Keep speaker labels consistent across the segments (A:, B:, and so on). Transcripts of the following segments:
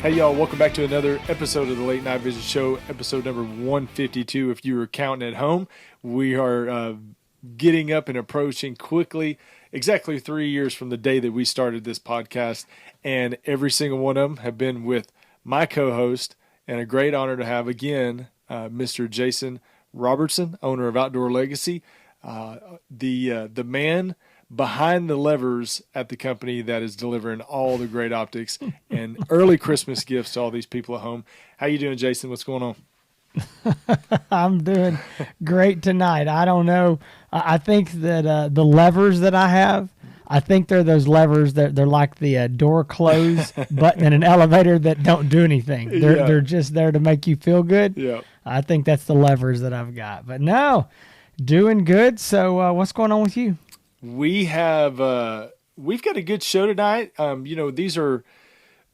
A: Hey y'all, welcome back to another episode of the Late Night Vision Show, episode number 152. If you were counting at home, we are getting up and approaching quickly exactly 3 years from the day that we started this podcast, and every single one of them have been with my co-host, and a great honor to have again Mr. Jason Robertson, owner of Outdoor Legacy, the man behind the levers at the company that is delivering all the great optics and early Christmas gifts to all these people at home. How you doing, Jason? What's going on?
B: I'm doing great tonight. I don't know. I think that the levers that I have, I think they're those levers that they're like the door close button in an elevator that don't do anything. They're just there to make you feel good.
A: Yeah.
B: I think that's the levers that I've got. But no, doing good. So what's going on with you?
A: We've got a good show tonight.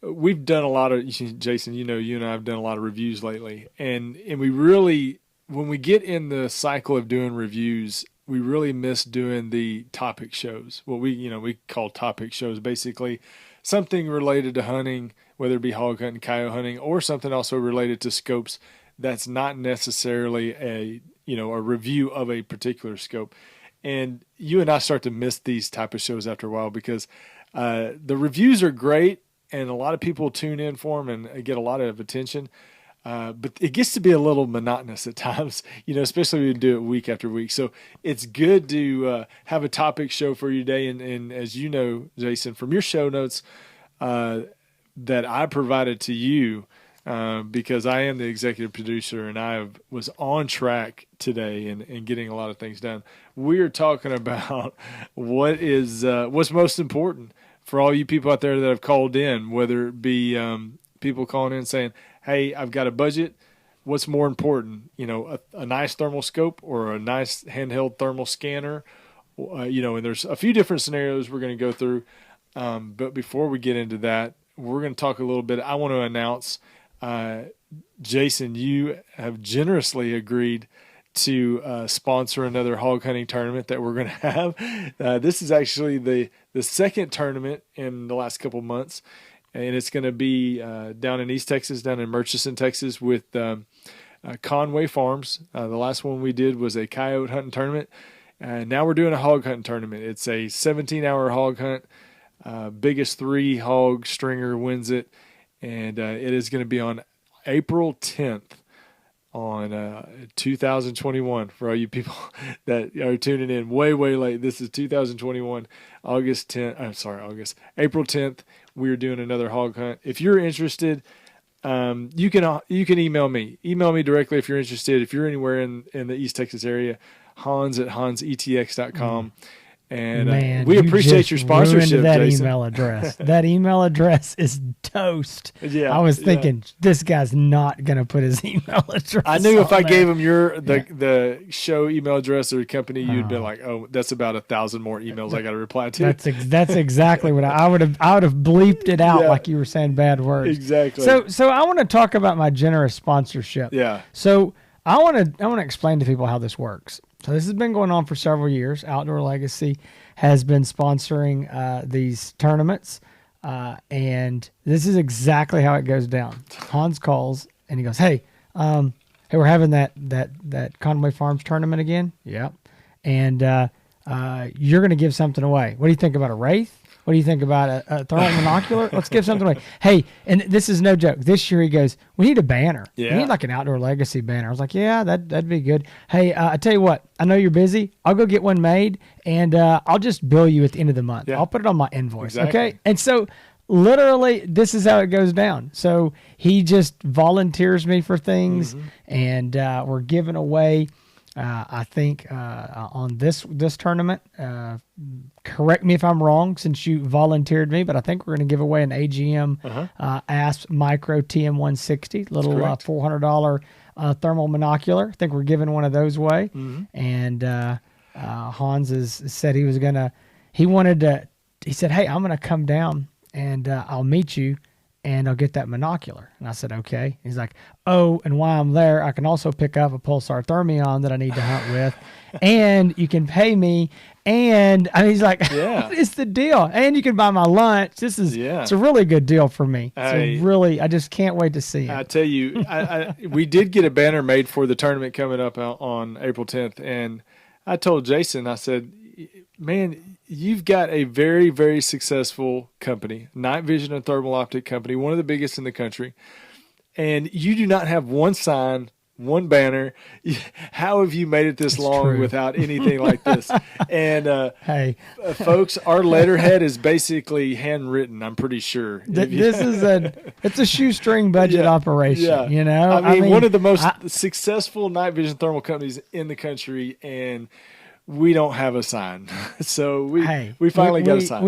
A: We've done a lot of, Jason, you and I have done a lot of reviews lately, and we really, when we get in the cycle of doing reviews, we really miss doing the topic shows. What we call topic shows, basically something related to hunting, whether it be hog hunting, coyote hunting, or something also related to scopes that's not necessarily a review of a particular scope. And you and I start to miss these type of shows after a while because the reviews are great and a lot of people tune in for them and get a lot of attention. But it gets to be a little monotonous at times, especially when you do it week after week. So it's good to have a topic show for you today. And as you know, Jason, from your show notes that I provided to you, because I am the executive producer and I was on track today and getting a lot of things done. We are talking about what's most important for all you people out there that have called in, whether it be people calling in saying, hey, I've got a budget. What's more important, a nice thermal scope or a nice handheld thermal scanner? And there's a few different scenarios we're going to go through. But before we get into that, we're going to talk a little bit. I want to announce Jason, you have generously agreed to sponsor another hog hunting tournament that we're going to have. This is actually the second tournament in the last couple months, and it's going to be down in East Texas, down in Murchison, Texas, with Conway Farms. The last one we did was a coyote hunting tournament, and now we're doing a hog hunting tournament. It's a 17-hour hog hunt. Biggest 3 hog stringer wins it. And it is going to be on April 10th on 2021 for all you people that are tuning in way, way late. This is 2021, April 10th. We're doing another hog hunt. If you're interested, you can email me. Email me directly if you're interested. If you're anywhere in the East Texas area, hans@hansetx.com. And
B: Man,
A: we appreciate your sponsorship,
B: that
A: Jason.
B: email address. That email address is toast.
A: Yeah,
B: I was thinking this guy's not going to put his email address.
A: I knew if I
B: there.
A: gave him the show email address or company, you'd be like, "Oh, that's about 1,000 more emails I got to reply to."
B: That's exactly what I would have bleeped it out like you were saying bad words.
A: Exactly.
B: So I want to talk about my generous sponsorship.
A: Yeah.
B: So I want to explain to people how this works. So this has been going on for several years. Outdoor Legacy has been sponsoring these tournaments, and this is exactly how it goes down. Hans calls and he goes, "Hey, we're having that Conway Farms tournament again. Yep, and you're going to give something away. What do you think about a Wraith? What do you think about a thermal monocular? Let's give something away. Hey," and this is no joke. This year he goes, "We need a banner.
A: Yeah.
B: We need like an Outdoor Legacy banner." I was like, "Yeah, that'd be good. Hey, I tell you what, I know you're busy. I'll go get one made, and I'll just bill you at the end of the month. Yeah. I'll put it on my invoice."
A: Exactly.
B: Okay. And so literally this is how it goes down. So he just volunteers me for things, and we're giving away. I think on this tournament, correct me if I'm wrong since you volunteered me, but I think we're going to give away an AGM ASP Micro TM160, little $400 thermal monocular. I think we're giving one of those away. And Hans said he said, "Hey, I'm going to come down and I'll meet you and I'll get that monocular. And I said, okay. He's like, oh, and while I'm there, I can also pick up a pulsar thermion that I need to hunt with, and you can pay me. And I mean, he's like,
A: Yeah.
B: what is the deal? And you can buy my lunch.
A: Yeah.
B: It's a really good deal for me.
A: Hey,
B: So really, I just can't wait to see
A: I
B: it.
A: tell you, we did get a banner made for the tournament coming up on April 10th, and I told Jason, I said, man, you've got a very, very successful company, night vision and thermal optic company, one of the biggest in the country, and you do not have one sign, one banner. How have you made it this
B: It's
A: long
B: true.
A: without anything like this? And
B: Hey,
A: folks, our letterhead is basically handwritten, I'm pretty sure.
B: this is it's a shoestring budget operation.
A: Yeah.
B: You know,
A: I mean, one of the most successful night vision thermal companies in the country, and we don't have a sign. So we finally got a sign.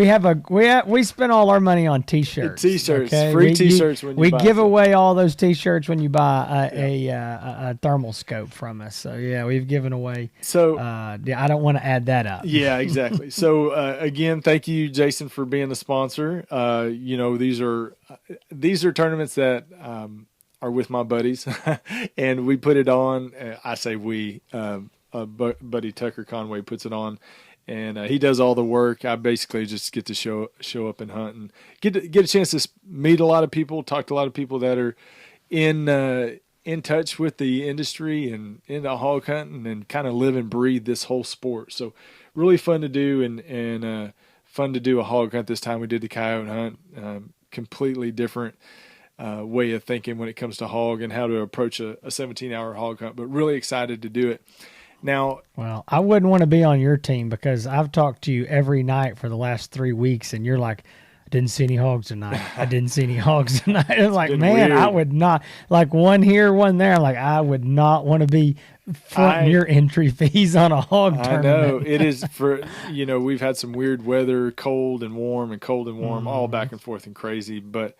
B: We spent all our money on t-shirts.
A: T-shirts, free t-shirts when you
B: we
A: buy
B: give
A: some.
B: away all those t-shirts when you buy a thermal scope from us. So yeah, we've given away.
A: So
B: yeah, I don't want to add that up.
A: Yeah, exactly. So again, thank you, Jason, for being the sponsor. You know, these are tournaments that are with my buddies, and we put it on. I say we. Buddy Tucker Conway puts it on, and he does all the work. I basically just get to show up and hunt and get a chance to meet a lot of people, talk to a lot of people that are in touch with the industry and into hog hunting and kind of live and breathe this whole sport. So really fun to do and fun to do a hog hunt this time. We did the coyote hunt, completely different way of thinking when it comes to hog and how to approach a 17-hour hog hunt, but really excited to do it. Now,
B: well, I wouldn't want to be on your team because I've talked to you every night for the last 3 weeks, and you're like, I didn't see any hogs tonight. I didn't see any hogs tonight. It's like, man,
A: weird.
B: I would not, like one here, one there. Like, I would not want to be fronting your entry fees on a hog tournament.
A: I know it is we've had some weird weather, cold and warm, all back and forth and crazy. But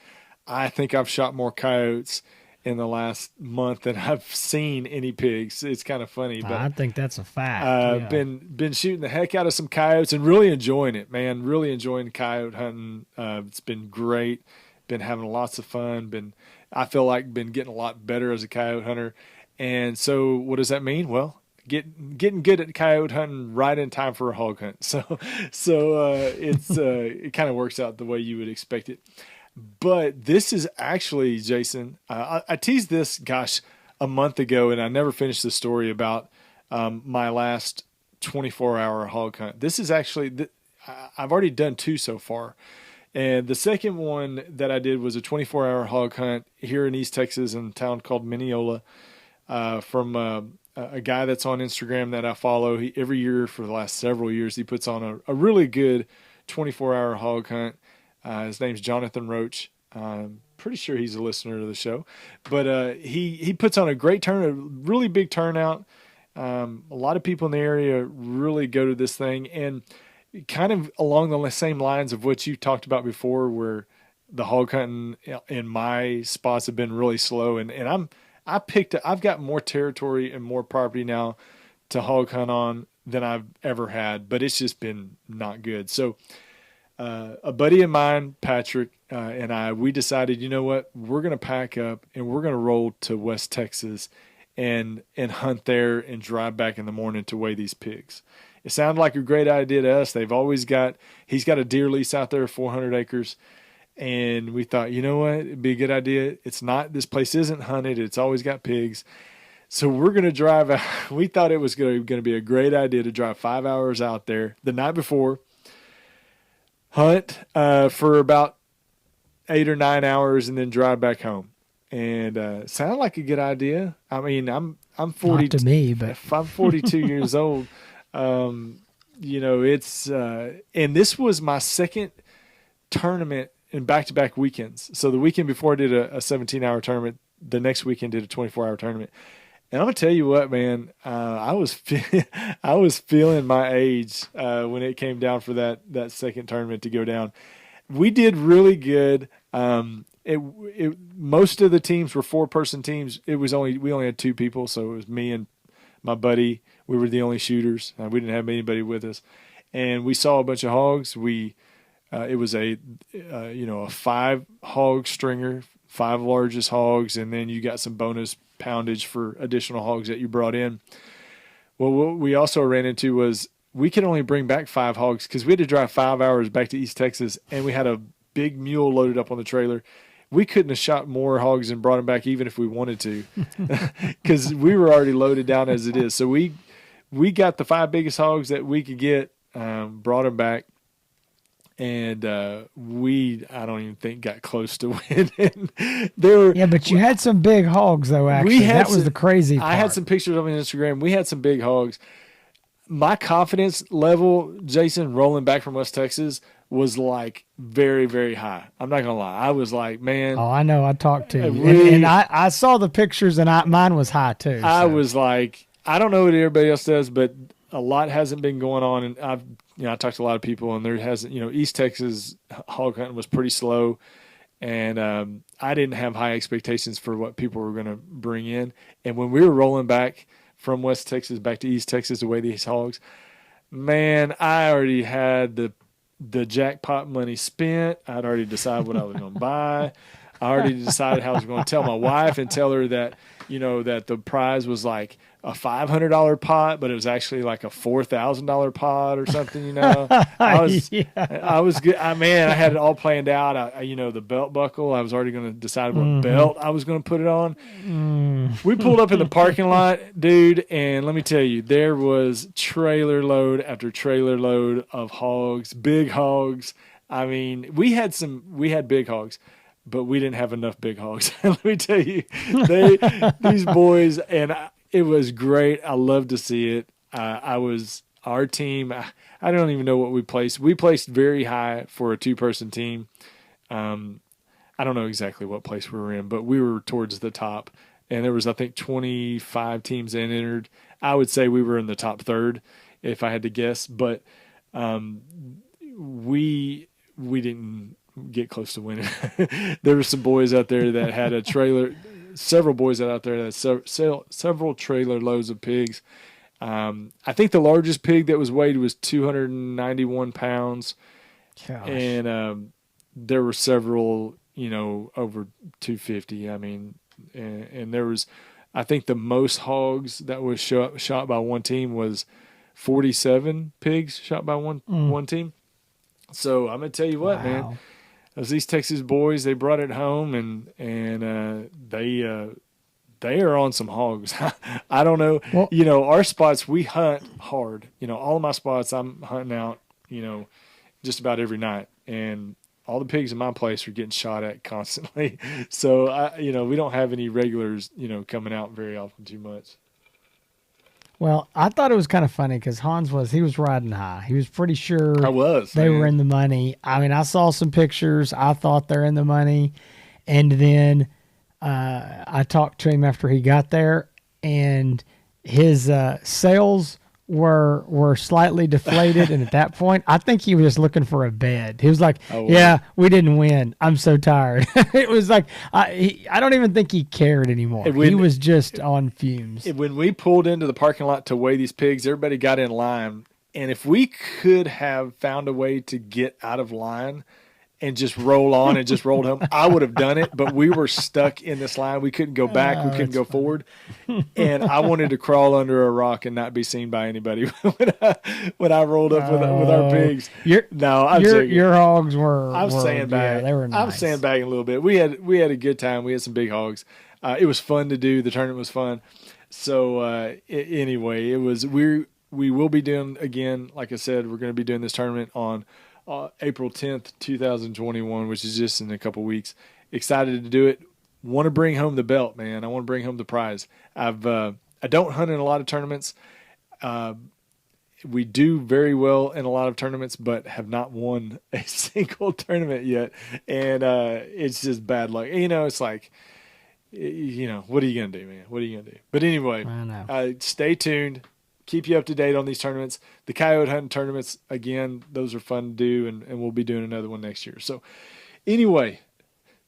A: I think I've shot more coyotes in the last month than I've seen any pigs. It's kind of funny, but
B: I think that's a fact.
A: Been shooting the heck out of some coyotes and really enjoying it, man. Really enjoying coyote hunting. It's been great. Been having lots of fun. I feel like been getting a lot better as a coyote hunter. And so, what does that mean? Well, getting good at coyote hunting right in time for a hog hunt. So it kind of works out the way you would expect it. But this is actually, Jason, I teased this, a month ago, and I never finished the story about my last 24-hour hog hunt. This is actually, I've already done 2 so far. And the second one that I did was a 24-hour hog hunt here in East Texas in a town called Mineola from a guy that's on Instagram that I follow. Every year for the last several years, he puts on a really good 24-hour hog hunt. His name's Jonathan Roach. I'm pretty sure he's a listener to the show. But he puts on a great a really big turnout. A lot of people in the area really go to this thing. And kind of along the same lines of what you talked about before, where the hog hunting in my spots have been really slow. And I've got more territory and more property now to hog hunt on than I've ever had. But it's just been not good. So a buddy of mine, Patrick, and we decided, you know what, we're going to pack up and we're going to roll to West Texas and hunt there and drive back in the morning to weigh these pigs. It sounded like a great idea to us. He's got a deer lease out there, 400 acres. And we thought, you know what, it'd be a good idea. This place isn't hunted. It's always got pigs. So we're going to drive out. We thought it was going to be a great idea to drive 5 hours out there the night before, hunt for about 8 or 9 hours, and then drive back home. And sounded like a good idea. I mean, I'm 40
B: Not to me, but
A: I'm 42 years old. It's and this was my second tournament in back-to-back weekends. So the weekend before I did a 17-hour tournament, the next weekend did a 24-hour tournament. And I'm gonna tell you what, man, I was feeling my age when it came down for that second tournament to go down. We did really good. Most of the teams were 4-person teams. We only had 2 people, so it was me and my buddy. We were the only shooters. We didn't have anybody with us, and we saw a bunch of hogs. We It was a 5 hog stringer, 5 largest hogs, and then you got some bonus poundage for additional hogs that you brought in. Well, what we also ran into was we could only bring back 5 hogs because we had to drive 5 hours back to East Texas, and we had a big mule loaded up on the trailer. We couldn't have shot more hogs and brought them back even if we wanted to, because we were already loaded down as it is. So we got the 5 biggest hogs that we could get, brought them back, and I don't even think got close to winning.
B: Yeah, but you had some big hogs though. Actually, that was the crazy part.
A: I had some pictures on Instagram. We had some big hogs. My confidence level, Jason, rolling back from West Texas was like very, very high. I'm not gonna lie. I was like, man.
B: Oh, I know. I talked to you, and I saw the pictures, and mine was high too. So.
A: I was like, I don't know what everybody else does, but a lot hasn't been going on, and I talked to a lot of people, and there hasn't. East Texas hog hunting was pretty slow, and I didn't have high expectations for what people were going to bring in. And when we were rolling back from West Texas back to East Texas to weigh these hogs, man, I already had the jackpot money spent. I'd already decided what I was going to buy. I already decided how I was going to tell my wife and tell her that, that the prize was like a $500 pot, but it was actually like a $4,000 pot or something. I was good. I had it all planned out. The belt buckle, I was already going to decide what belt I was going to put it on. We pulled up in the parking lot, dude, and let me tell you, there was trailer load after trailer load of hogs, big hogs. I mean, we had big hogs, but we didn't have enough big hogs. Let me tell you, these boys, and it was great. I love to see it. Our team, I don't even know what we placed. We placed very high for a 2-person team. I don't know exactly what place we were in, but we were towards the top. And there was, I think, 25 teams that entered. I would say we were in the top third, if I had to guess. But we didn't get close to winning. There were some boys out there that had a trailer. Several boys out there that had several trailer loads of pigs. I think the largest pig that was weighed was 291 pounds. Gosh. And there were several, over 250. I mean, and there was, I think the most hogs that was shot by one team was 47 pigs shot by one team. So I'm going to tell you what, man. Those East Texas boys, they brought it home, and they are on some hogs. I don't know. Well, our spots, we hunt hard. All of my spots, I'm hunting out, just about every night. And all the pigs in my place are getting shot at constantly. So, we don't have any regulars, coming out very often too much.
B: Well, I thought it was kind of funny because Hans he was riding high. He was pretty sure they were in the money. I mean, I saw some pictures. I thought they're in the money. And then I talked to him after he got there, and his sales were slightly deflated. And at that point, I think he was just looking for a bed. He was like, yeah, we didn't win. I'm so tired. It was like, I don't even think he cared anymore. He was just on fumes.
A: When we pulled into the parking lot to weigh these pigs, everybody got in line. And if we could have found a way to get out of line and just roll on and just rolled home, I would have done it. But we were stuck in this line. We couldn't go back. We couldn't go forward. And I wanted to crawl under a rock and not be seen by anybody when I rolled up with our pigs.
B: Your hogs were.
A: I'm sandbagging.
B: Yeah, they were nice.
A: I'm sandbagging a little bit. We had a good time. We had some big hogs. It was fun to do. The tournament was fun. So anyway, it was. We will be doing again. Like I said, we're going to be doing this tournament on April 10th, 2021, which is just in a couple weeks. Excited to do it. Want to bring home the belt, man. I want to bring home the prize. I don't hunt in a lot of tournaments. We do very well in a lot of tournaments, but have not won a single tournament yet. And it's just bad luck. It's like, what are you going to do, man? What are you going to do? But anyway, stay tuned. Keep you up to date on these tournaments. The coyote hunting tournaments, again, those are fun to do, and we'll be doing another one next year. So anyway,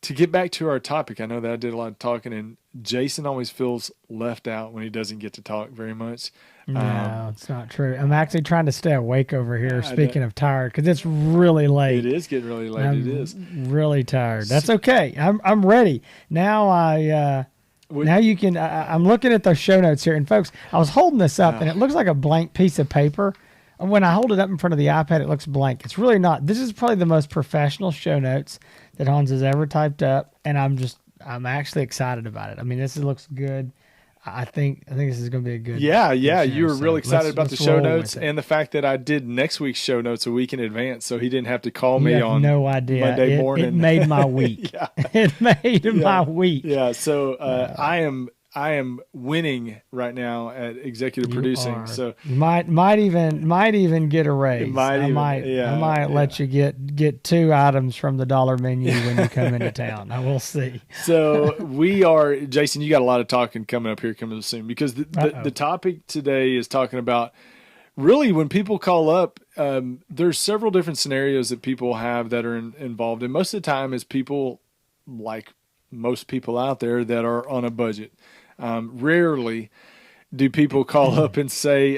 A: to get back to our topic, I know that I did a lot of talking, and Jason always feels left out when he doesn't get to talk very much.
B: No, it's not true. I'm actually trying to stay awake over here.
A: I
B: Speaking of tired, because it's really late.
A: It is getting really late.
B: I'm
A: it is
B: really tired. That's okay. I'm ready now. Now you can. I'm looking at the show notes here, and folks, I was holding this up, and it looks like a blank piece of paper. And when I hold it up in front of the iPad, it looks blank. It's really not. This is probably the most professional show notes that Hans has ever typed up, and I'm actually excited about it. I mean, this looks good. I think this is going to be a good.
A: Yeah.
B: Good
A: You were
B: show.
A: really excited about the show notes
B: with it.
A: and the fact that I did next week's show notes a week in advance, so he didn't have to call
B: You
A: me
B: have
A: on
B: no idea.
A: Monday morning.
B: It made my week.
A: Yeah.
B: It made my week.
A: Yeah. So I am winning right now at executive producing.
B: Are.
A: So
B: you might even get a raise.
A: I
B: might let you get 2 items from the dollar menu when you come into town. I will see.
A: So we are, Jason, you got a lot of talking coming up here coming soon, because the topic today is talking about really when people call up, there's several different scenarios that people have that are involved. And most of the time is people like most people out there that are on a budget. Rarely do people call up and say,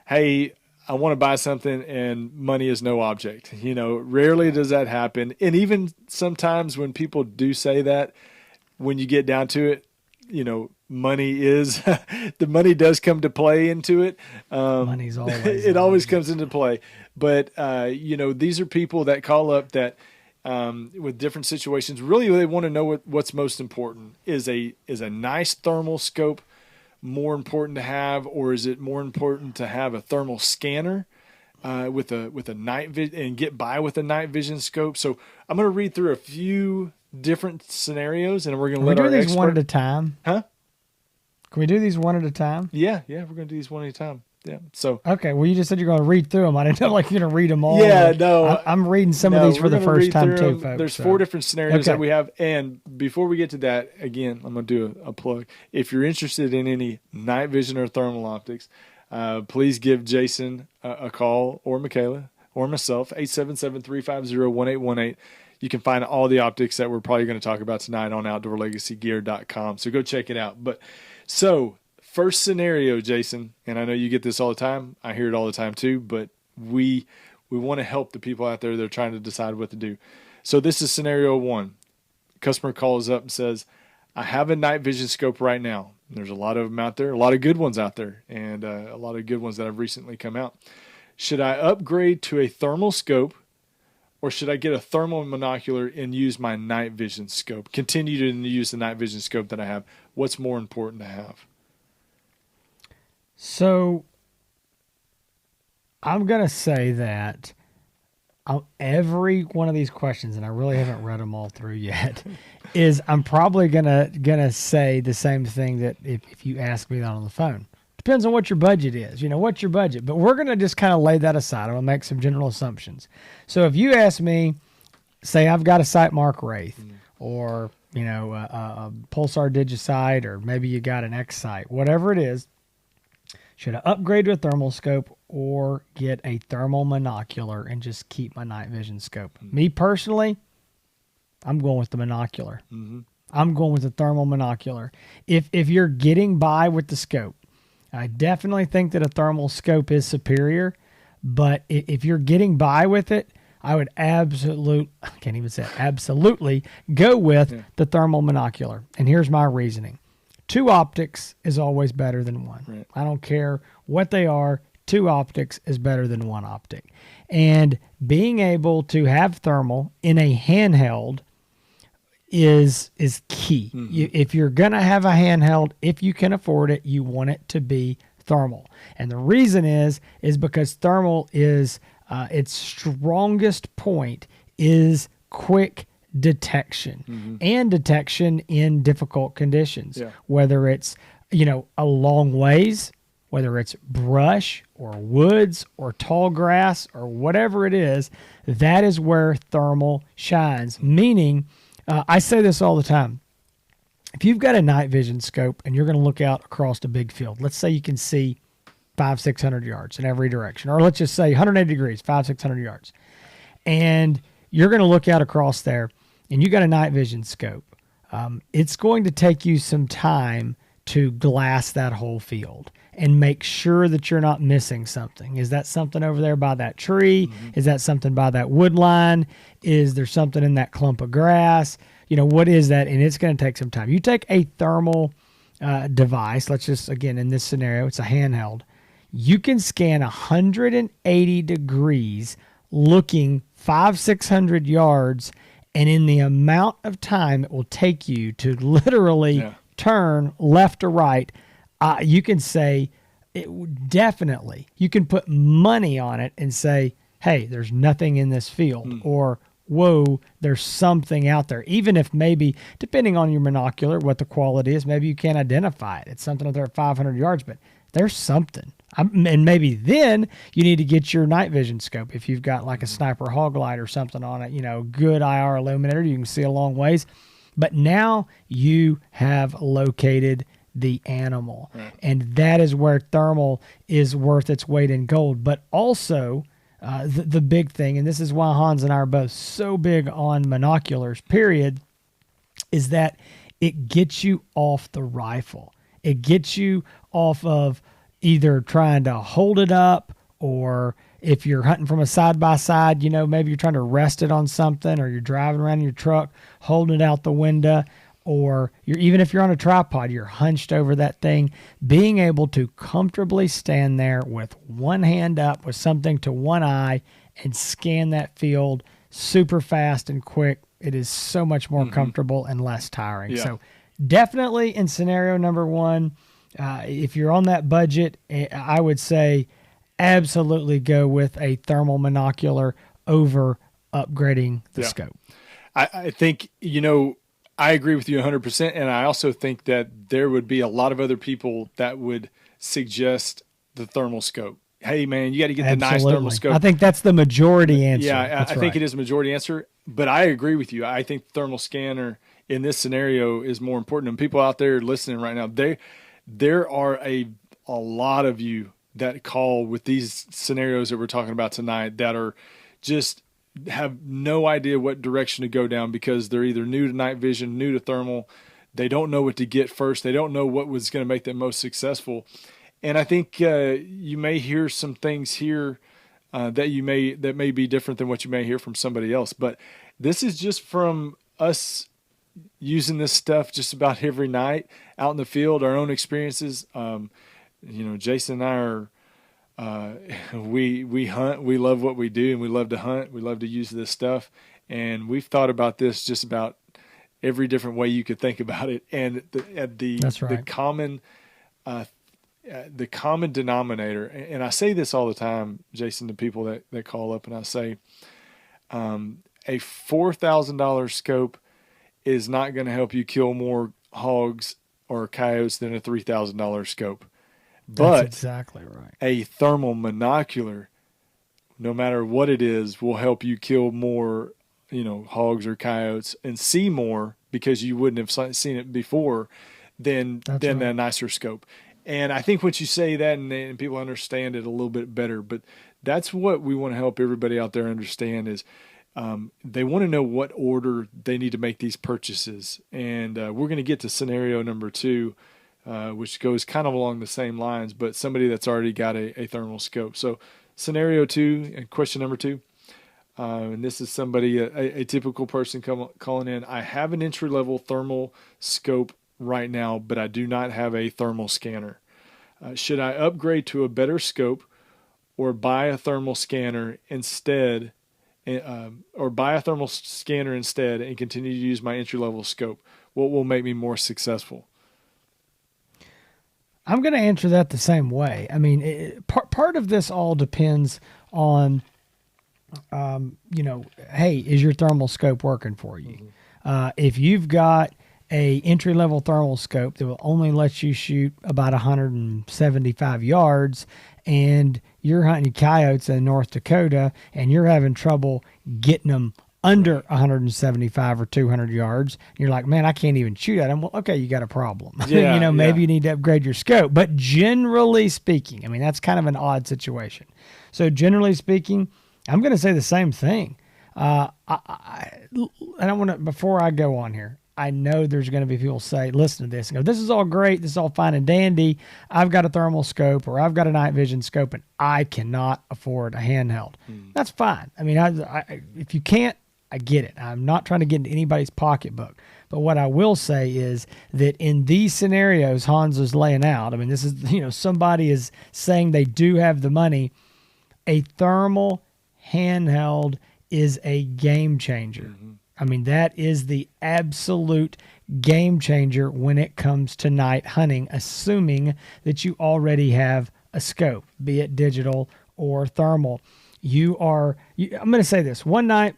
A: hey, I want to buy something and money is no object. Rarely does that happen. And even sometimes when people do say that, when you get down to it, money is the money does come to play into it.
B: Money's always
A: it always comes into play. But these are people that call up that with different situations. Really, they want to know what's most important. Is a nice thermal scope more important to have, or is it more important to have a thermal scanner with a night vision and get by with a night vision scope? So I'm going to read through a few different scenarios, and we're going to let our
B: do these
A: expert...
B: one at a time.
A: Huh?
B: Can we do these one at a time?
A: Yeah, we're going to do these one at a time. Yeah. So
B: okay. Well, you just said you're going to read through them. I didn't know like you're going to read them all.
A: Yeah, no.
B: I'm reading some of these for the first time too, folks.
A: There's 4 different scenarios that we have. And before we get to that, again, I'm going to do a plug. If you're interested in any night vision or thermal optics, please give Jason a call, or Michaela or myself, 877-350-1818. You can find all the optics that we're probably going to talk about tonight on outdoorlegacygear.com. So go check it out. But so first scenario, Jason, and I know you get this all the time. I hear it all the time too, but we want to help the people out there that are trying to decide what to do. So this is scenario 1. Customer calls up and says, I have a night vision scope right now. There's a lot of them out there, a lot of good ones out there, and a lot of good ones that have recently come out. Should I upgrade to a thermal scope, or should I get a thermal monocular and use my night vision scope? Continue to use the night vision scope that I have. What's more important to have?
B: So I'm going to say that every one of these questions, and I really haven't read them all through yet, is I'm probably gonna say the same thing that if you ask me that on the phone. Depends on what your budget is. What's your budget? But we're going to just kind of lay that aside. I'm going to make some general assumptions. So if you ask me, say I've got a Sightmark Wraith, or, a Pulsar Digisight, or maybe you got an X-Sight, whatever it is, should I upgrade to a thermal scope or get a thermal monocular and just keep my night vision scope? Me personally, I'm going with the monocular. I'm going with the thermal monocular. If you're getting by with the scope, I definitely think that a thermal scope is superior, but if you're getting by with it, I would absolutely go with the thermal monocular. And here's my reasoning. 2 optics is always better than 1.
A: Right.
B: I don't care what they are. 2 optics is better than 1 optic. And being able to have thermal in a handheld is key. If you're going to have a handheld, if you can afford it, you want it to be thermal. And the reason is because thermal is its strongest point is quick detection and detection in difficult conditions, whether it's, a long ways, whether it's brush or woods or tall grass or whatever it is, that is where thermal shines. Meaning, I say this all the time. If you've got a night vision scope and you're going to look out across a big field, let's say you can see 500-600 yards in every direction, or let's just say 180 degrees, 500-600 yards, and you're going to look out across there, and you got a night vision scope, it's going to take you some time to glass that whole field and make sure that you're not missing something. Is that something over there by that tree? Is that something by that wood line? Is there something in that clump of grass? What is that? And it's going to take some time. You take a thermal device, let's just, again, in this scenario, it's a handheld. You can scan 180 degrees looking 500-600 yards, and in the amount of time it will take you to literally turn left or right, you can say definitely, you can put money on it and say, hey, there's nothing in this field, or whoa, there's something out there. Even if maybe, depending on your monocular, what the quality is, maybe you can't identify it. It's something out there at 500 yards, but there's something. And maybe then you need to get your night vision scope. If you've got like a sniper hog light or something on it, good IR illuminator, you can see a long ways. But now you have located the animal. Right. And that is where thermal is worth its weight in gold. But also, the big thing, and this is why Hans and I are both so big on monoculars, period, is that it gets you off the rifle. It gets you off of either trying to hold it up, or if you're hunting from a side-by-side, maybe you're trying to rest it on something, or you're driving around in your truck, holding it out the window, or even if you're on a tripod, you're hunched over that thing. Being able to comfortably stand there with one hand up with something to one eye and scan that field super fast and quick, it is so much more comfortable and less tiring. Yeah. So definitely in scenario number one, if you're on that budget, I would say absolutely go with a thermal monocular over upgrading the scope.
A: I think, I agree with you 100%. And I also think that there would be a lot of other people that would suggest the thermal scope. Hey, man, you got to get the nice thermal scope.
B: I think that's the majority answer.
A: Yeah, I think it is a majority answer. But I agree with you. I think thermal scanner in this scenario is more important. And people out there listening right now, there are a lot of you that call with these scenarios that we're talking about tonight that are just have no idea what direction to go down because they're either new to night vision, new to thermal. They don't know what to get first. They don't know what was going to make them most successful. And I think you may hear some things here that may be different than what you may hear from somebody else. But this is just from us using this stuff just about every night out in the field, our own experiences. Jason and I are, we hunt, we love what we do, and we love to hunt. We love to use this stuff. And we've thought about this just about every different way you could think about it. And the common denominator, and I say this all the time, Jason, to people that call up, and I say, a $4,000 scope is not going to help you kill more hogs or coyotes than a $3,000 scope. But
B: that's exactly right.
A: A thermal monocular, no matter what it is, will help you kill more, hogs or coyotes and see more because you wouldn't have seen it before than a nicer scope. And I think once you say that and people understand it a little bit better, but that's what we want to help everybody out there understand is they want to know what order they need to make these purchases. And we're going to get to scenario number 2, which goes kind of along the same lines, but somebody that's already got a thermal scope. So scenario 2 and question number 2, and this is somebody, a typical person calling in. I have an entry-level thermal scope right now, but I do not have a thermal scanner. Should I upgrade to a better scope or buy a thermal scanner instead, and continue to use my entry-level scope? What will make me more successful?
B: I'm going to answer that the same way. I mean, part of this all depends on, hey, is your thermal scope working for you? Mm-hmm. If you've got a entry-level thermal scope that will only let you shoot about 175 yards and you're hunting coyotes in North Dakota and you're having trouble getting them under 175 or 200 yards, and you're like, man, I can't even shoot at them. Well, okay, you got a problem.
A: Yeah,
B: maybe you need to upgrade your scope. But generally speaking, I mean, that's kind of an odd situation. So generally speaking, I'm going to say the same thing. And I want to, before I go on here, I know there's going to be people say, listen to this and go, this is all great. This is all fine and dandy. I've got a thermal scope or I've got a night vision scope and I cannot afford a handheld. That's fine. I mean, if you can't, I get it. I'm not trying to get into anybody's pocketbook. But what I will say is that in these scenarios Hans is laying out, I mean, this is, somebody is saying they do have the money. A thermal handheld is a game changer. I mean, that is the absolute game changer when it comes to night hunting, assuming that you already have a scope, be it digital or thermal. I'm going to say this. One night,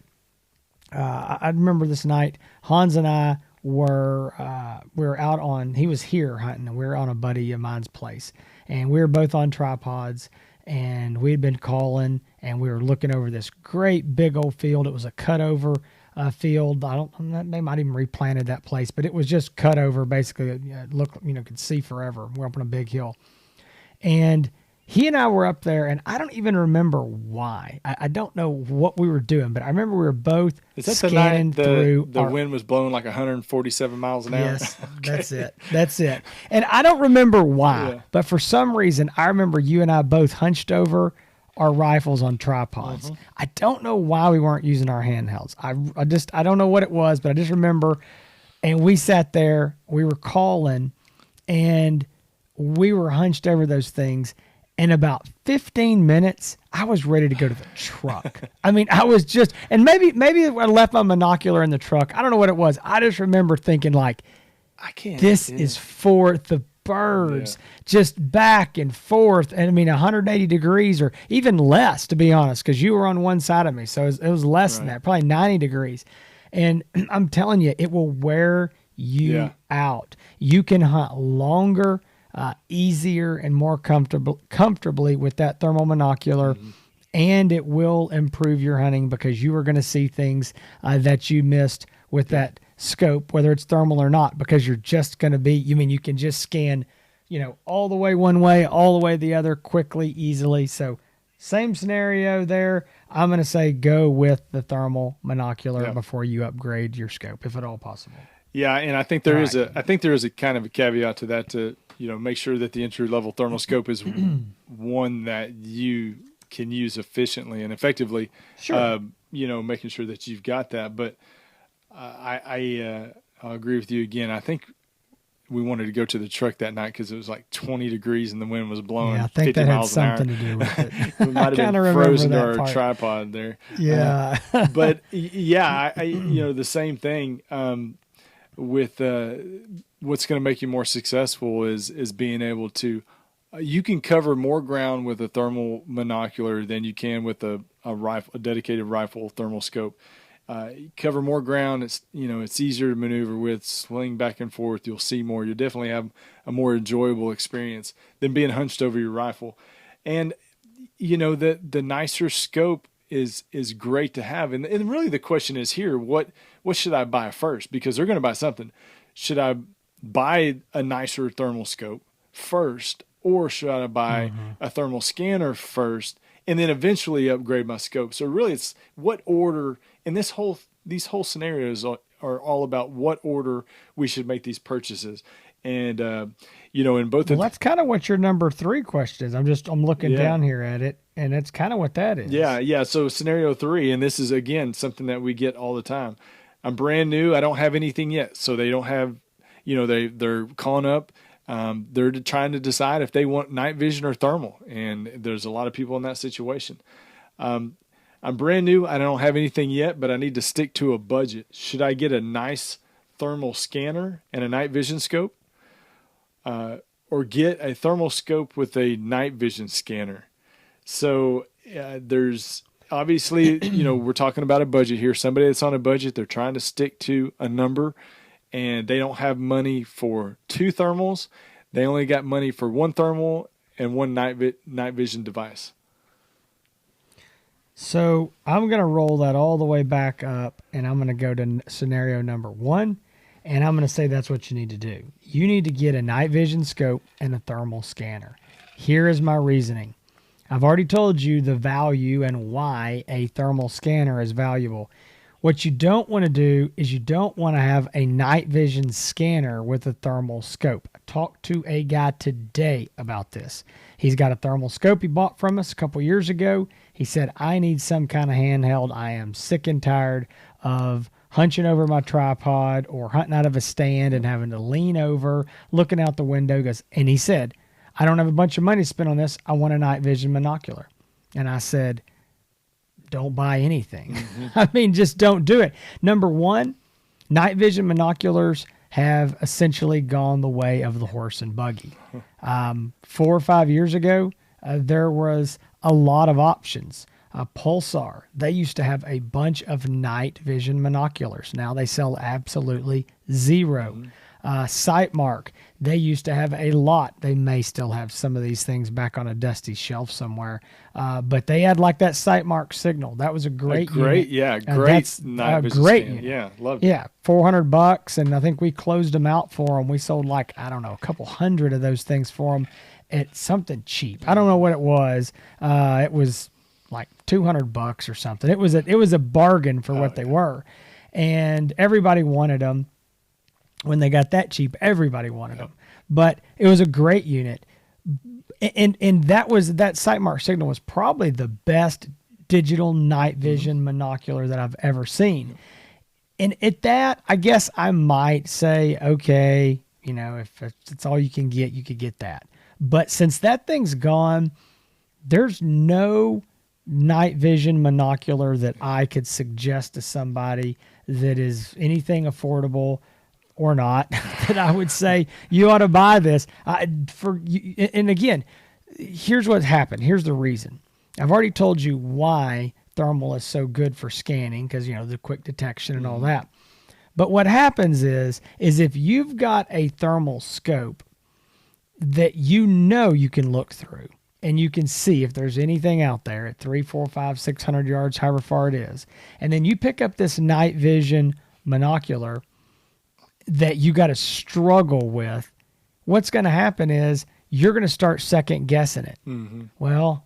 B: I remember this night, Hans and I were out on, he was here hunting, and we were on a buddy of mine's place. And we were both on tripods, and we had been calling, and we were looking over this great big old field. It was a cutover field. They might even replanted that place, but it was just cut over. Basically, could see forever. We're up on a big hill, and he and I were up there, and I don't even remember why. I don't know what we were doing, but I remember we were both scanning through.
A: The wind was blowing like 147 miles an hour.
B: Yes, okay. That's it. And I don't remember why, but for some reason, I remember you and I both hunched over our rifles on tripods. I don't know why we weren't using our handhelds. I don't know what it was, but I just remember, and we sat there, we were calling, and we were hunched over those things. In about 15 minutes, I was ready to go to the truck. I mean, I was just, and maybe I left my monocular in the truck. I don't know what it was. I just remember thinking like, this is for the birds, just back and forth. And I mean, 180 degrees or even less, to be honest, because you were on one side of me. So it was less than that, probably 90 degrees. And I'm telling you, it will wear you out. You can hunt longer, easier, and more comfortably with that thermal monocular. And it will improve your hunting because you are going to see things that you missed with that scope, whether it's thermal or not, because you're just going to be, you can just scan, all the way one way, all the way the other quickly, easily. So same scenario there. I'm going to say go with the thermal monocular before you upgrade your scope, if at all possible.
A: Yeah. And I think there is a kind of a caveat to that, to, make sure that the entry level thermal scope is one that you can use efficiently and effectively, making sure that you've got that. But I'll agree with you again. I think we wanted to go to the truck that night because it was like 20 degrees and the wind was blowing 50 miles an hour. I think that had something to do with it. We might have been frozen to our tripod there.
B: Yeah.
A: But the same thing with what's going to make you more successful is being able to, you can cover more ground with a thermal monocular than you can with a dedicated rifle thermal scope. You cover more ground. It's easier to maneuver with, swing back and forth. You'll see more. You'll definitely have a more enjoyable experience than being hunched over your rifle. And, the nicer scope is great to have. And really the question is here, what should I buy first? Because they're going to buy something. Should I buy a nicer thermal scope first, or should I buy a thermal scanner first and then eventually upgrade my scope? So really it's what order, and these whole scenarios are all about what order we should make these purchases. And, in both
B: well, that's kind of what your number 3 question is. I'm looking down here at it, and it's kind of what that is.
A: Yeah. So scenario 3, and this is, again, something that we get all the time. I'm brand new. I don't have anything yet. So they don't have, they're calling up. They're trying to decide if they want night vision or thermal. And there's a lot of people in that situation. I'm brand new. I don't have anything yet, but I need to stick to a budget. Should I get a nice thermal scanner and a night vision scope? Or get a thermal scope with a night vision scanner? So there's obviously, we're talking about a budget here. Somebody that's on a budget, they're trying to stick to a number, and they don't have money for 2 thermals. They only got money for 1 thermal and 1 night vision device.
B: So I'm going to roll that all the way back up, and I'm going to go to scenario number 1, and I'm going to say that's what you need to do. You need to get a night vision scope and a thermal scanner. Here is my reasoning. I've already told you the value and why a thermal scanner is valuable. What you don't want to do is you don't want to have a night vision scanner with a thermal scope. I talked to a guy today about this. He's got a thermal scope he bought from us a couple years ago. He said, I need some kind of handheld. I am sick and tired of hunching over my tripod or hunting out of a stand and having to lean over, looking out the window. And he said, I don't have a bunch of money to spend on this. I want a night vision monocular. And I said, don't buy anything. I mean, just don't do it. Number one, night vision monoculars have essentially gone the way of the horse and buggy. 4 or 5 years ago, there was a lot of options. Pulsar, they used to have a bunch of night vision monoculars. Now they sell absolutely zero. Sightmark, they used to have a lot. They may still have some of these things back on a dusty shelf somewhere. But they had like that Sightmark signal. That was a great unit.
A: Yeah, great night vision
B: great
A: scan.
B: unit.
A: Yeah, loved it.
B: Yeah, $400, and I think we closed them out for them. We sold like, I don't know, a couple hundred of those things for them at something cheap. I don't know what it was. It was like $200 or something. It was a bargain for what they were, and everybody wanted them. When they got that cheap, everybody wanted them. But it was a great unit, and that Sightmark signal was probably the best digital night vision monocular that I've ever seen. And at that, I guess I might say, okay, if it's all you can get, you could get that. But since that thing's gone, there's no night vision monocular that I could suggest to somebody that is anything affordable or not, that I would say you ought to buy this. And again, here's what happened. Here's the reason. I've already told you why thermal is so good for scanning, because the quick detection and all that. But what happens is if you've got a thermal scope that you can look through and you can see if there's anything out there at 300, 400, 500, 600 yards, however far it is, and then you pick up this night vision monocular that you got to struggle with, what's going to happen is you're going to start second guessing it. Well,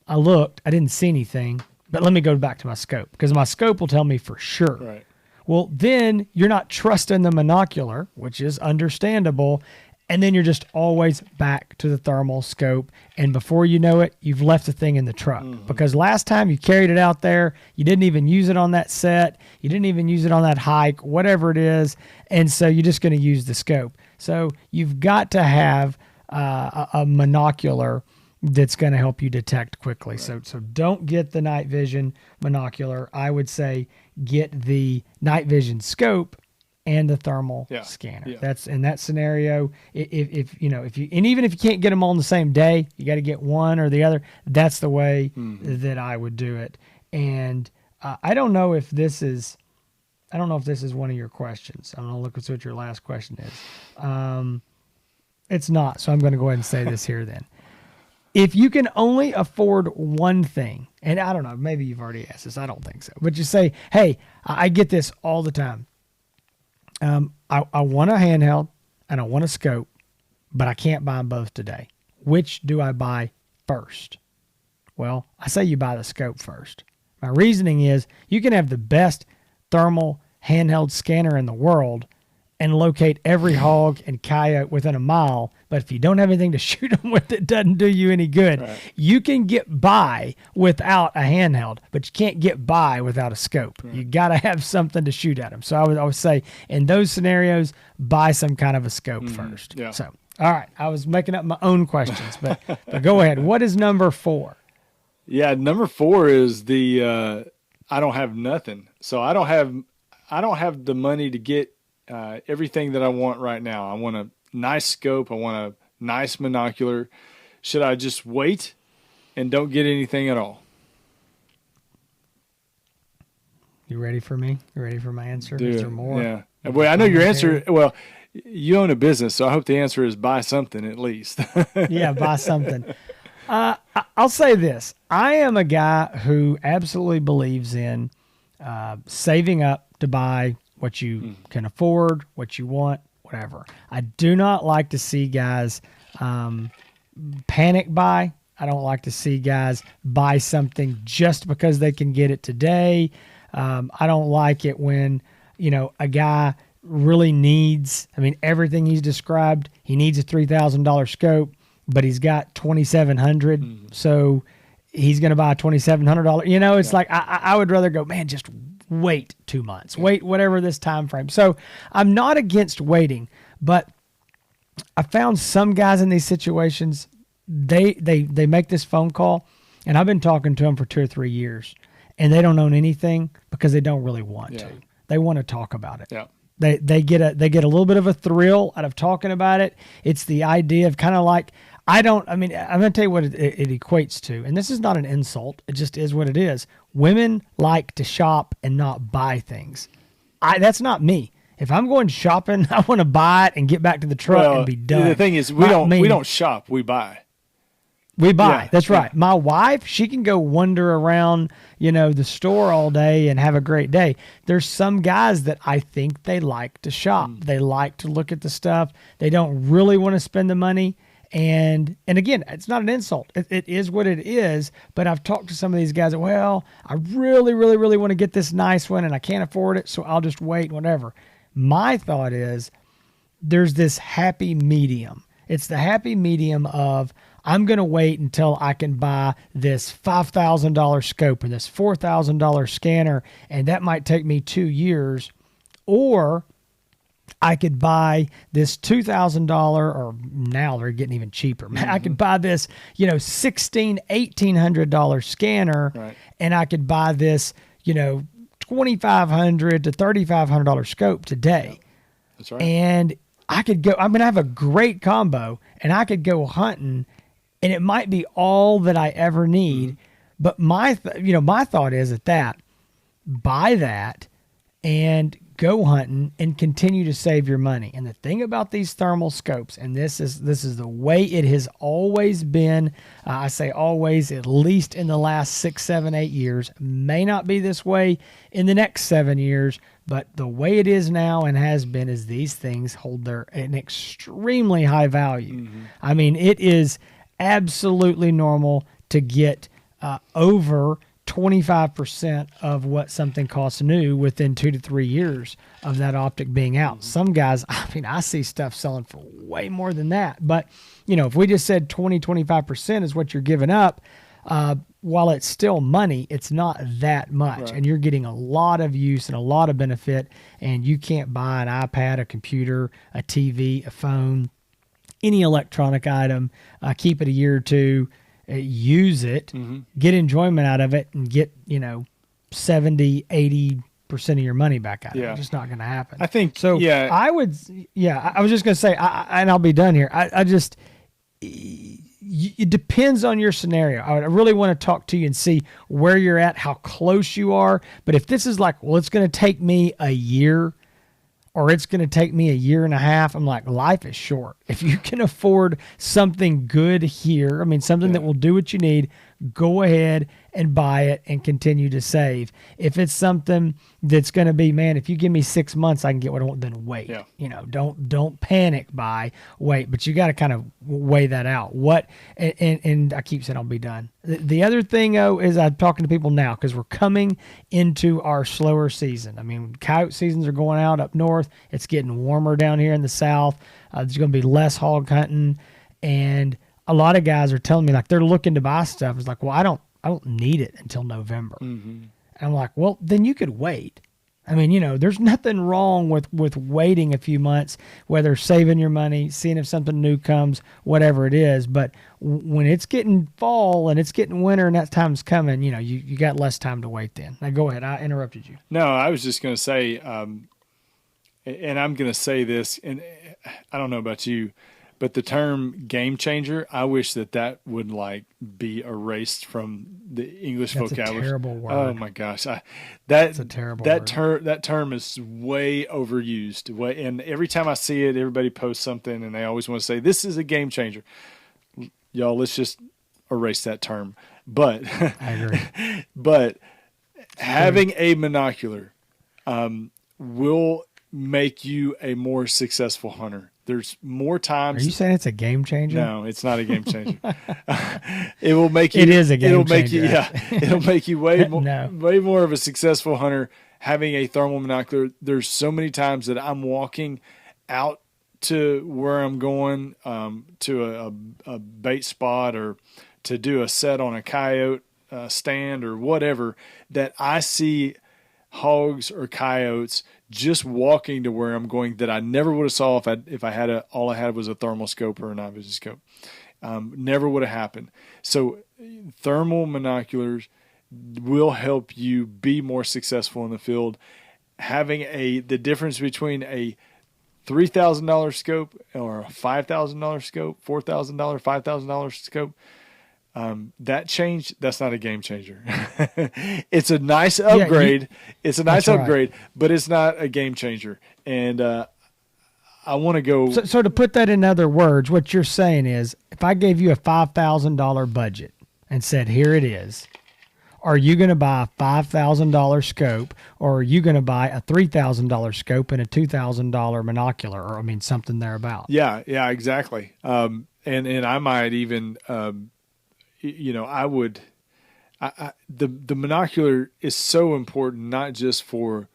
B: I looked, I didn't see anything, but let me go back to my scope, because my scope will tell me for sure.
A: Right.
B: Well, then you're not trusting the monocular, which is understandable. And then you're just always back to the thermal scope. And before you know it, you've left the thing in the truck. Because last time you carried it out there, you didn't even use it on that set. You didn't even use it on that hike, whatever it is. And so you're just going to use the scope. So you've got to have a monocular that's going to help you detect quickly. Right. So don't get the night vision monocular. I would say get the night vision scope and the thermal scanner. Yeah. That's in that scenario. If and even if you can't get them all on the same day, you got to get one or the other. That's the way that I would do it. And I don't know if this is one of your questions. I'm gonna look at what your last question is. It's not. So I'm going to go ahead and say this here then. If you can only afford one thing, and I don't know, maybe you've already asked this. I don't think so. But you say, hey, I get this all the time. I want a handheld and I want a scope, but I can't buy them both today. Which do I buy first? Well, I say you buy the scope first. My reasoning is you can have the best thermal handheld scanner in the world and locate every hog and coyote within a mile, but if you don't have anything to shoot them with, it doesn't do you any good. Right. You can get by without a handheld, but you can't get by without a scope. Right. You got to have something to shoot at them. So I would say in those scenarios, buy some kind of a scope first. Yeah. So, all right, I was making up my own questions, but go ahead. What is number 4?
A: Yeah, number 4 is the I don't have nothing. So I don't have the money to get everything that I want right now. I want a nice scope. I want a nice monocular. Should I just wait and don't get anything at all?
B: You ready for me? You ready for my answer?
A: Dude,
B: is there more?
A: Yeah. Well, I know your answer. Well, you own a business, so I hope the answer is buy something at least.
B: Yeah, buy something. I'll say this. I am a guy who absolutely believes in saving up to buy what you can afford, what you want, whatever. I do not like to see guys panic buy I don't like to see guys buy something just because they can get it today. I don't like it when, a guy really needs, everything he's described, he needs a $3,000 scope, but he's got 2,700. So he's going to buy a $2,700. It's like, I would rather go, man, just wait 2 months, wait, whatever this time frame. So I'm not against waiting, but I found some guys in these situations, they make this phone call, and I've been talking to them for 2 or 3 years, and they don't own anything because they don't really want to. They want to talk about it.
A: Yeah.
B: They get a little bit of a thrill out of talking about it. It's the idea of kind of like, I'm going to tell you what it equates to, and this is not an insult. It just is what it is. Women like to shop and not buy things. That's not me. If I'm going shopping, I want to buy it and get back to the truck and be done.
A: The thing is, we don't shop, we buy.
B: We buy. Yeah, that's right. My wife, she can go wander around, the store all day and have a great day. There's some guys that I think they like to shop. They like to look at the stuff. They don't really want to spend the money. And again, it's not an insult. It is what it is. But I've talked to some of these guys that, well, I really, really, really want to get this nice one and I can't afford it, so I'll just wait, whatever. My thought is there's this happy medium. It's the happy medium of, I'm going to wait until I can buy this $5,000 scope and this $4,000 scanner, and that might take me 2 years. Or I could buy this $2,000, or now they're getting even cheaper. I could buy this, $1,600, $1,800 scanner, right, and I could buy this, $2,500 to $3,500 scope today.
A: Yeah, that's right.
B: And I could go, I'm going to have a great combo, and I could go hunting, and it might be all that I ever need. But my thought is that buy that and go hunting and continue to save your money. And the thing about these thermal scopes, and this is the way it has always been, I say always, at least in the last 6, 7, 8 years, may not be this way in the next 7 years, but the way it is now and has been is these things hold an extremely high value. It is absolutely normal to get over 25% of what something costs new within 2 to 3 years of that optic being out. Some guys, I see stuff selling for way more than that. But, if we just said 20, 25% is what you're giving up, while it's still money, it's not that much. Right. And you're getting a lot of use and a lot of benefit. And you can't buy an iPad, a computer, a TV, a phone, any electronic item, keep it a year or two, use it, get enjoyment out of it, and get 70, 80% of your money back out of it. It's just not going to happen.
A: I think
B: so.
A: Yeah,
B: I was just going to say, and I'll be done here. It depends on your scenario. I really want to talk to you and see where you're at, how close you are. But if this is like, well, it's going to take me a year, or it's going to take me a year and a half, I'm like, life is short. If you can afford something good here, something that will do what you need, go ahead and buy it and continue to save. If it's something that's going to be, man, if you give me 6 months, I can get what I want, then wait. Yeah. Don't panic, wait. But you got to kind of weigh that out. And I keep saying I'll be done. The other thing, though, is I'm talking to people now because we're coming into our slower season. Coyote seasons are going out up north. It's getting warmer down here in the south. There's going to be less hog hunting, and a lot of guys are telling me like they're looking to buy stuff. It's like, well, I don't need it until November. And I'm like, well, then you could wait. There's nothing wrong with waiting a few months, whether saving your money, seeing if something new comes, whatever it is. But when it's getting fall and it's getting winter and that time's coming, you got less time to wait then. Now go ahead. I interrupted you.
A: No, I was just going to say, and I'm going to say this, and I don't know about you, but the term game changer, I wish that would be erased from the English vocabulary.
B: That's a terrible word.
A: Oh my gosh.
B: That's a terrible word.
A: That term is way overused. And every time I see it, everybody posts something and they always want to say, this is a game changer. Y'all, let's just erase that term. But
B: I agree.
A: But having a monocular will make you a more successful hunter. There's more
B: Are
A: times.
B: you saying it's a game changer?
A: No, it's not a game changer. It will make you.
B: It is a game
A: It'll make
B: changer.
A: you. Yeah, it'll make you way more,
B: No.
A: way more of a successful hunter having a thermal monocular. There's so many times that I'm walking out to where I'm going, to a bait spot or to do a set on a coyote stand or whatever, that I see hogs or coyotes just walking to where I'm going that I never would have saw if I had all I had was a thermal scope or a night vision scope. Never would have happened. So thermal monoculars will help you be more successful in the field. Having the difference between a $3,000 scope or a $5,000 scope, $4,000, $5,000 scope, that's not a game changer. It's a nice upgrade. It's a nice upgrade, but it's not a game changer. And I want to go.
B: So to put that in other words, what you're saying is, if I gave you a $5,000 budget and said, here it is, are you going to buy a $5,000 scope, or are you going to buy a $3,000 scope and a $2,000 monocular, or something thereabout?
A: Yeah, exactly. And I might even, I would. The monocular is so important, not just for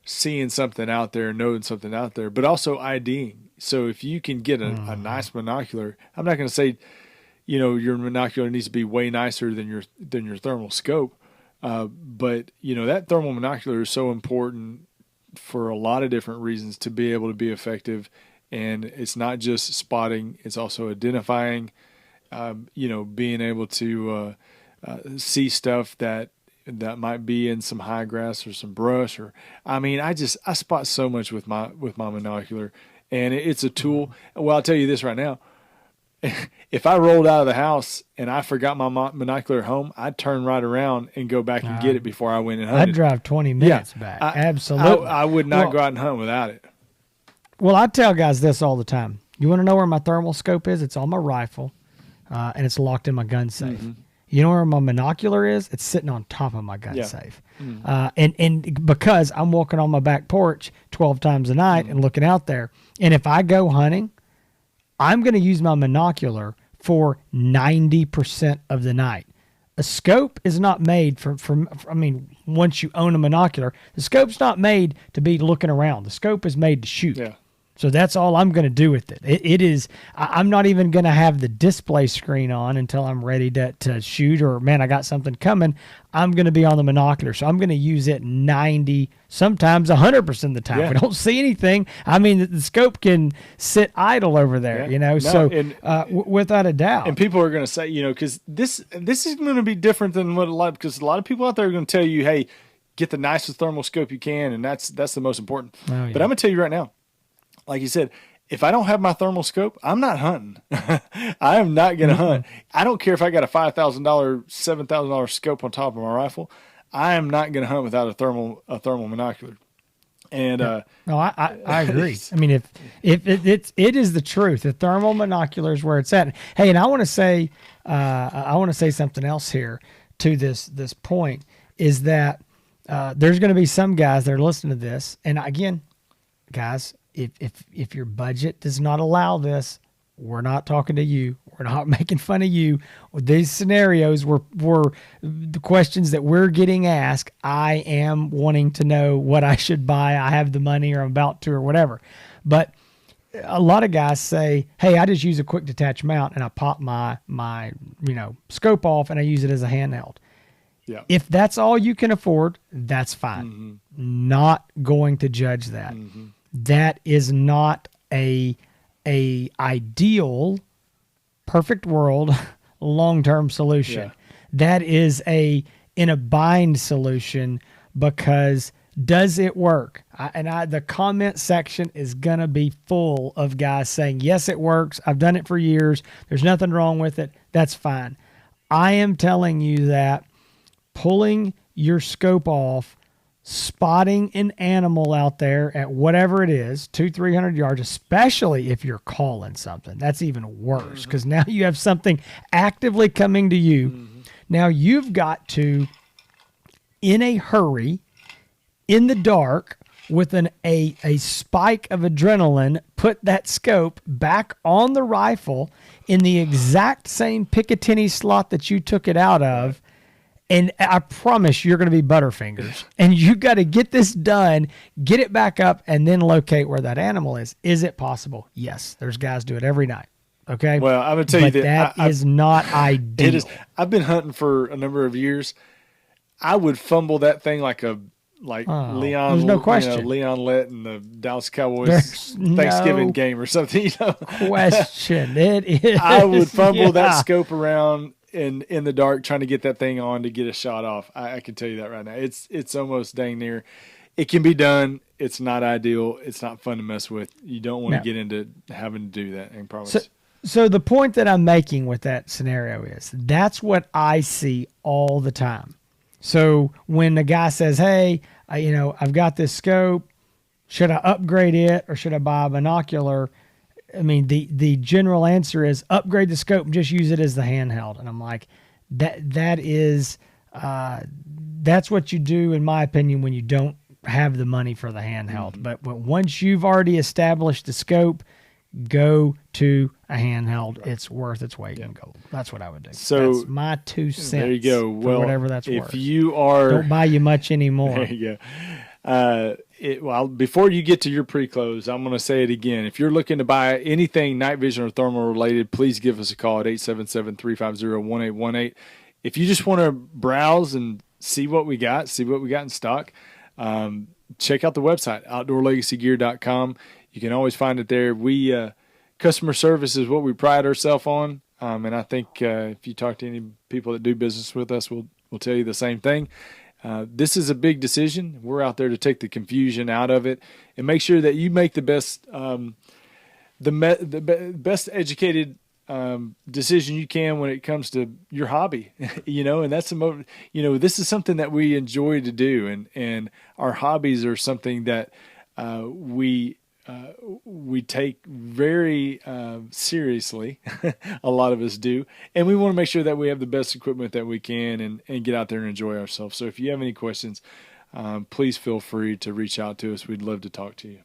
A: seeing something out there, knowing something out there, but also IDing. So if you can get a nice monocular, I'm not going to say, your monocular needs to be way nicer than your thermal scope, but that thermal monocular is so important for a lot of different reasons to be able to be effective. And it's not just spotting; it's also identifying. Being able to see stuff that might be in some high grass or some brush, or I spot so much with my monocular, and it's a tool. Well, I'll tell you this right now. If I rolled out of the house and I forgot my monocular at home, I'd turn right around and go back and get it before I went and hunted.
B: I'd drive 20 minutes back. Absolutely.
A: I would not go out and hunt without it.
B: Well, I tell guys this all the time. You want to know where my thermal scope is? It's on my rifle, and it's locked in my gun safe. Mm-hmm. You know where my monocular is? It's sitting on top of my gun safe. Mm-hmm. And because I'm walking on my back porch 12 times a night and looking out there, and if I go hunting, I'm going to use my monocular for 90% of the night. A scope is not made once you own a monocular, the scope's not made to be looking around. The scope is made to shoot. Yeah. So that's all I'm going to do with it. It is, I'm not even going to have the display screen on until I'm ready to shoot, or, man, I got something coming. I'm going to be on the monocular. So I'm going to use it 90, sometimes 100% of the time. If we don't see anything, the scope can sit idle over there, without a doubt.
A: And people are going to say, because this is going to be different than because a lot of people out there are going to tell you, hey, get the nicest thermal scope you can, and that's the most important. Oh, yeah. But I'm going to tell you right now, like you said, if I don't have my thermal scope, I'm not hunting. I am not going to hunt. I don't care if I got a $5,000, $7,000 scope on top of my rifle. I am not going to hunt without a thermal monocular. And
B: no, I agree. If it is the truth. The thermal monocular is where it's at. Hey, and I want to say something else here to this point, is that there's going to be some guys that are listening to this, and again, guys, if your budget does not allow this, we're not talking to you. We're not making fun of you. These scenarios were the questions that we're getting asked. I am wanting to know what I should buy. I have the money, or I'm about to, or whatever. But a lot of guys say, hey, I just use a quick detach mount and I pop my scope off and I use it as a handheld. Yeah. If that's all you can afford, that's fine. Mm-hmm. Not going to judge that. Mm-hmm. That is not a ideal, perfect world, long-term solution. Yeah. That is in a bind solution, because does it work? The comment section is going to be full of guys saying, yes, it works. I've done it for years. There's nothing wrong with it. That's fine. I am telling you that pulling your scope off, spotting an animal out there at whatever it is, 200-300 yards, especially if you're calling something, that's even worse, because now you have something actively coming to you. Mm-hmm. Now you've got to, in a hurry, in the dark, with a spike of adrenaline, put that scope back on the rifle in the exact same Picatinny slot that you took it out of. And I promise you're going to be Butterfingers. And you got to get this done, get it back up, and then locate where that animal is. Is it possible? Yes. There's guys do it every night. Okay.
A: Well, I'm going to tell you
B: that is not ideal.
A: It is. I've been hunting for a number of years. I would fumble that thing like Leon.
B: There's no question.
A: Leon Lett and the Dallas Cowboys Thanksgiving game or something.
B: Question. It is.
A: I would fumble that scope around in the dark trying to get that thing on to get a shot off. I can tell you that right now. It's almost dang near. It can be done. It's not ideal. It's not fun to mess with. You don't want to get into having to do that. I promise.
B: So the point that I'm making with that scenario is that's what I see all the time. So when the guy says, "Hey, I've got this scope. Should I upgrade it or should I buy a binocular?" I mean, the general answer is upgrade the scope and just use it as the handheld. And I'm like, that's what you do, in my opinion, when you don't have the money for the handheld. Mm-hmm. But once you've already established the scope, go to a handheld. Right. It's worth its weight in gold. That's what I would do. So that's my 2 cents.
A: There you go. Well,
B: whatever that's worth.
A: If you are,
B: don't buy you much anymore.
A: There you go. Before you get to your pre-close, I'm going to say it again. If you're looking to buy anything night vision or thermal related, please give us a call at 877-350-1818. If you just want to browse and see what we got in stock, check out the website, outdoorlegacygear.com. You can always find it there. Customer service is what we pride ourselves on. And I think if you talk to any people that do business with us, we'll tell you the same thing. This is a big decision. We're out there to take the confusion out of it and make sure that you make the best, best educated decision you can when it comes to your hobby. And that's this is something that we enjoy to do, and our hobbies are something that we take very seriously. A lot of us do. And we want to make sure that we have the best equipment that we can and get out there and enjoy ourselves. So if you have any questions, please feel free to reach out to us. We'd love to talk to you.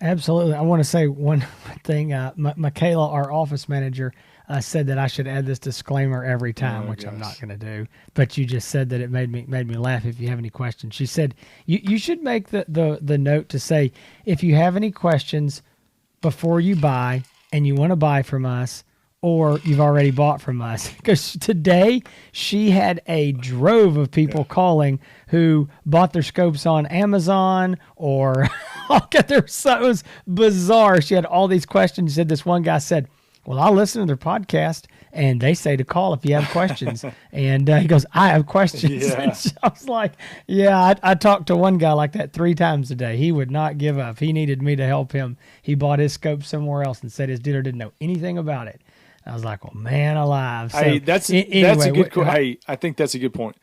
B: Absolutely. I want to say one thing. Michaela, our office manager, said that I should add this disclaimer every time, which I'm not going to do. But you just said that it made me laugh. If you have any questions, she said you should make the note to say if you have any questions before you buy and you want to buy from us, or you've already bought from us. Because today she had a drove of people calling who bought their scopes on Amazon or it was bizarre. She had all these questions. She said this one guy said, "Well, I'll listen to their podcast and they say to call if you have questions." And he goes, "I have questions."
A: Yeah.
B: And I was like, yeah, I talked to one guy like that 3 times today. He would not give up. He needed me to help him. He bought his scope somewhere else and said his dealer didn't know anything about it. I was like, well, man alive. So,
A: hey, that's a good Hey, I think that's a good point.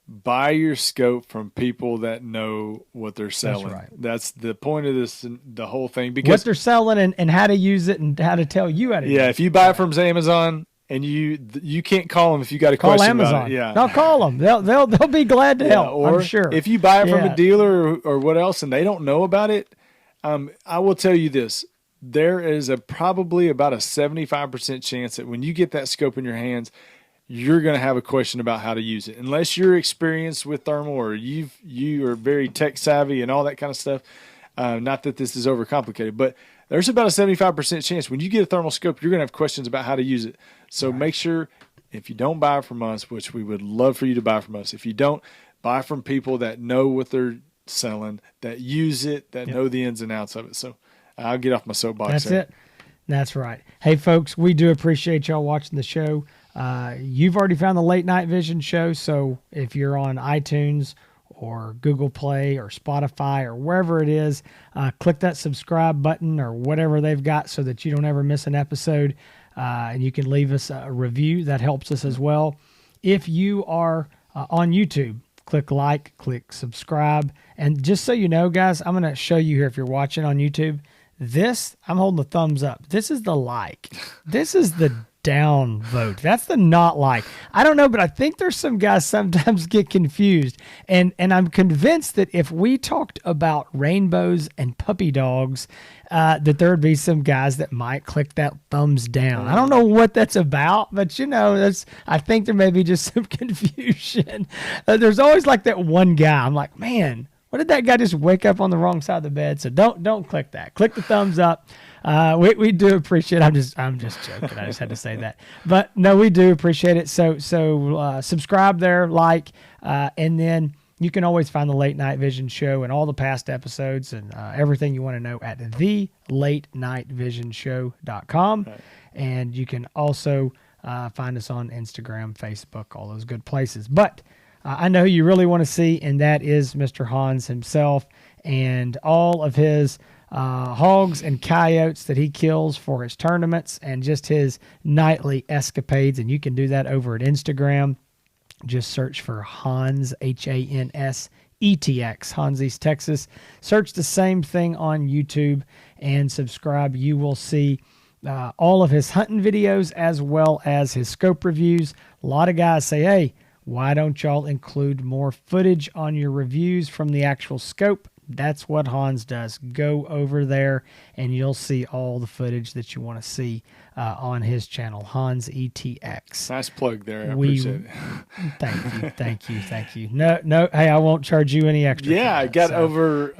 A: Buy your scope from people that know what they're selling. That's right. That's the point of this, the whole thing. Because
B: what they're selling and how to use it and how to tell you how to use it.
A: Yeah, if you buy it from Amazon and you can't call them if you got a question
B: Amazon.
A: About it. Yeah,
B: no, call them. They'll be glad to help.
A: Or
B: I'm sure.
A: If you buy it from a dealer or what else and they don't know about it, I will tell you this. There is probably about a 75% chance that when you get that scope in your hands, you're going to have a question about how to use it. Unless you're experienced with thermal or you are very tech savvy and all that kind of stuff. Not that this is overcomplicated, but there's about a 75% chance when you get a thermal scope, you're going to have questions about how to use it. So make sure if you don't buy from us, which we would love for you to buy from us, if you don't, buy from people that know what they're selling, that use it, that know the ins and outs of it. So I'll get off my soapbox.
B: That's it. That's right. Hey, folks, we do appreciate y'all watching the show. You've already found the Late Night Vision show, so if you're on iTunes or Google Play or Spotify or wherever it is, click that subscribe button or whatever they've got so that you don't ever miss an episode. And you can leave us a review. That helps us as well. If you are on YouTube, click like, click subscribe. And just so you know, guys, I'm going to show you here if you're watching on YouTube. I'm holding the thumbs up. This is the like. This is the down vote. That's the not like. I don't know, but I think there's some guys sometimes get confused. And I'm convinced that if we talked about rainbows and puppy dogs, that there would be some guys that might click that thumbs down. I don't know what that's about, but I think there may be just some confusion. There's always like that one guy. I'm like, man, what did that guy just wake up on the wrong side of the bed? So don't click that. Click the thumbs up. We do appreciate it. I'm just joking. I just had to say that. But no, we do appreciate it. So subscribe there, and then you can always find the Late Night Vision Show and all the past episodes and everything you want to know at thelatenightvision.show.com. Right. And you can also find us on Instagram, Facebook, all those good places. But I know who you really want to see, and that is Mr. Hans himself and all of his hogs and coyotes that he kills for his tournaments and just his nightly escapades. And you can do that over at Instagram. Just search for Hans, HANSETX, Hans East Texas. Search the same thing on YouTube and subscribe. You will see all of his hunting videos as well as his scope reviews. A lot of guys say, hey, why don't y'all include more footage on your reviews from the actual scope? That's what Hans does. Go over there and you'll see all the footage that you want to see on his channel, Hans ETX.
A: Nice plug there. I appreciate it.
B: Thank you. No. Hey, I won't charge you any extra.
A: Yeah, I got over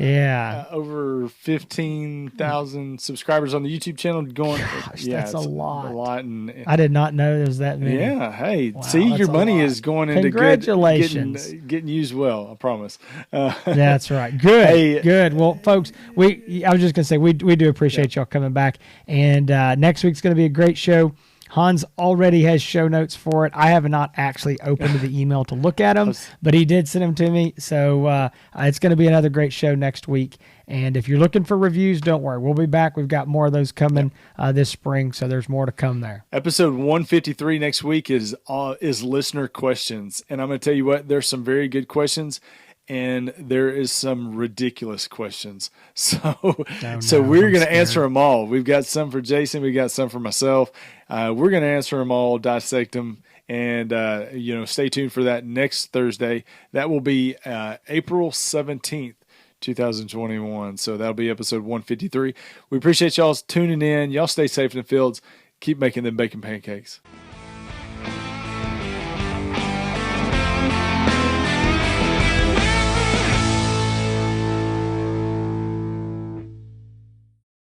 A: 15,000 subscribers on the YouTube channel.
B: Gosh, that's a lot.
A: And
B: I did not know there was that many.
A: Yeah. Hey, wow, see, your money is going into
B: congratulations.
A: Getting used well. I promise.
B: That's right. Good. Hey, good. Well, folks, I was just gonna say we do appreciate y'all coming back, and next week's gonna be a great show. Hans already has show notes for it. I have not actually opened the email to look at them, but he did send them to me. So it's going to be another great show next week. And if you're looking for reviews, don't worry. We'll be back. We've got more of those coming this spring, so there's more to come there.
A: Episode 153 next week is listener questions. And I'm going to tell you what, there's some very good questions. And there is some ridiculous questions. So we're going to answer them all. We've got some for Jason. We got some for myself. We're going to answer them all, dissect them, and stay tuned for that next Thursday. That will be April 17th, 2021. So that'll be episode 153. We appreciate y'all tuning in. Y'all stay safe in the fields. Keep making them bacon pancakes.